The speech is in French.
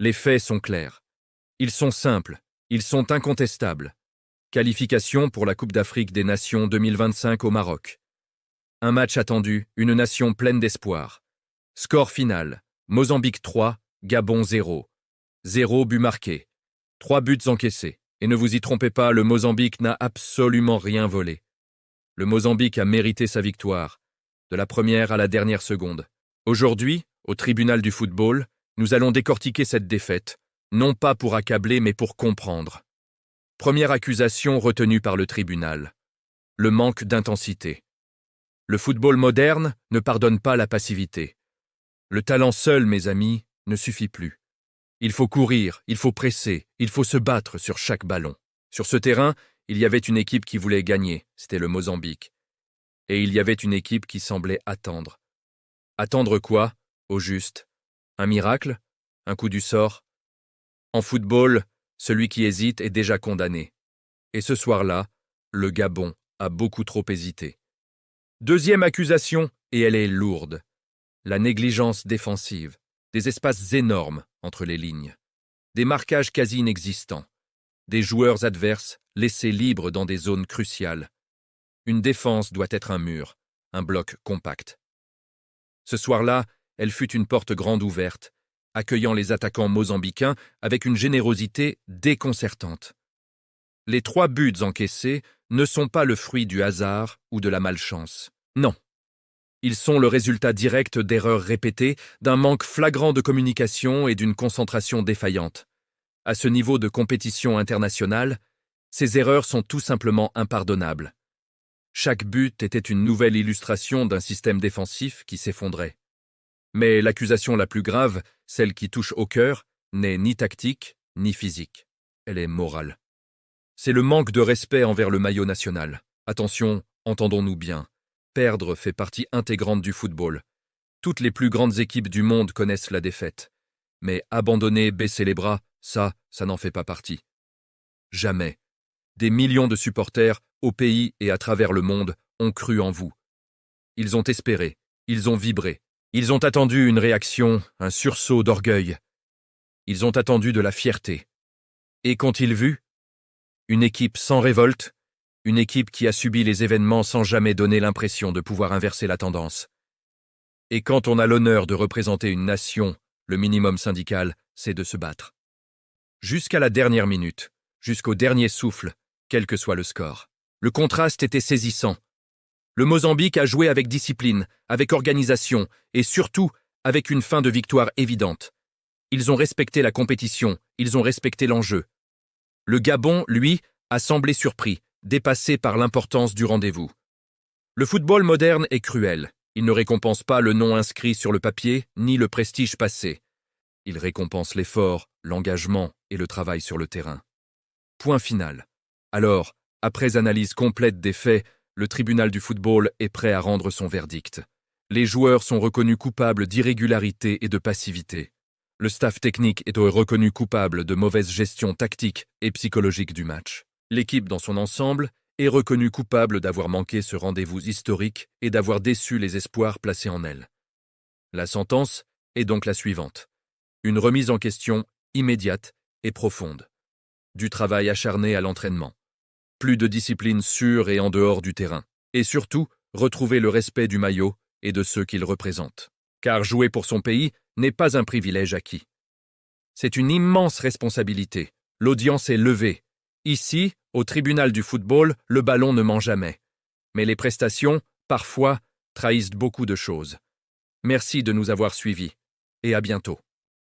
Les faits sont clairs. Ils sont simples, ils sont incontestables. Qualification pour la Coupe d'Afrique des Nations 2025 au Maroc. Un match attendu, une nation pleine d'espoir. Score final, Mozambique 3, Gabon 0. 0 but marqué. 3 buts encaissés. Et ne vous y trompez pas, le Mozambique n'a absolument rien volé. Le Mozambique a mérité sa victoire, de la première à la dernière seconde. Aujourd'hui, au tribunal du football, nous allons décortiquer cette défaite, non pas pour accabler mais pour comprendre. Première accusation retenue par le tribunal. Le manque d'intensité. Le football moderne ne pardonne pas la passivité. Le talent seul, mes amis, ne suffit plus. Il faut courir, il faut presser, il faut se battre sur chaque ballon. Sur ce terrain, il y avait une équipe qui voulait gagner, c'était le Mozambique. Et il y avait une équipe qui semblait attendre. Attendre quoi, au juste? Un miracle? Un coup du sort? En football, celui qui hésite est déjà condamné. Et ce soir-là, le Gabon a beaucoup trop hésité. Deuxième accusation, et elle est lourde. La négligence défensive. Des espaces énormes entre les lignes. Des marquages quasi inexistants. Des joueurs adverses laissés libres dans des zones cruciales. Une défense doit être un mur, un bloc compact. Ce soir-là, elle fut une porte grande ouverte, accueillant les attaquants mozambicains avec une générosité déconcertante. Les 3 buts encaissés ne sont pas le fruit du hasard ou de la malchance. Non. Ils sont le résultat direct d'erreurs répétées, d'un manque flagrant de communication et d'une concentration défaillante. À ce niveau de compétition internationale, ces erreurs sont tout simplement impardonnables. Chaque but était une nouvelle illustration d'un système défensif qui s'effondrait. Mais l'accusation la plus grave, celle qui touche au cœur, n'est ni tactique, ni physique. Elle est morale. C'est le manque de respect envers le maillot national. Attention, entendons-nous bien. Perdre fait partie intégrante du football. Toutes les plus grandes équipes du monde connaissent la défaite. Mais abandonner, baisser les bras, ça n'en fait pas partie. Jamais. Des millions de supporters, au pays et à travers le monde, ont cru en vous. Ils ont espéré, ils ont vibré. Ils ont attendu une réaction, un sursaut d'orgueil. Ils ont attendu de la fierté. Et qu'ont-ils vu? Une équipe sans révolte, une équipe qui a subi les événements sans jamais donner l'impression de pouvoir inverser la tendance. Et quand on a l'honneur de représenter une nation, le minimum syndical, c'est de se battre. Jusqu'à la dernière minute, jusqu'au dernier souffle, quel que soit le score. Le contraste était saisissant. Le Mozambique a joué avec discipline, avec organisation et surtout avec une fin de victoire évidente. Ils ont respecté la compétition, ils ont respecté l'enjeu. Le Gabon, lui, a semblé surpris, dépassé par l'importance du rendez-vous. Le football moderne est cruel. Il ne récompense pas le nom inscrit sur le papier, ni le prestige passé. Il récompense l'effort, l'engagement et le travail sur le terrain. Point final. Alors, après analyse complète des faits, le tribunal du football est prêt à rendre son verdict. Les joueurs sont reconnus coupables d'irrégularité et de passivité. Le staff technique est reconnu coupable de mauvaise gestion tactique et psychologique du match. L'équipe dans son ensemble est reconnue coupable d'avoir manqué ce rendez-vous historique et d'avoir déçu les espoirs placés en elle. La sentence est donc la suivante. Une remise en question immédiate et profonde. Du travail acharné à l'entraînement. Plus de discipline sur et en dehors du terrain. Et surtout, retrouver le respect du maillot et de ceux qu'il représente. Car jouer pour son pays n'est pas un privilège acquis. C'est une immense responsabilité. L'audience est levée. Ici, au tribunal du football, le ballon ne ment jamais. Mais les prestations, parfois, trahissent beaucoup de choses. Merci de nous avoir suivis. Et à bientôt.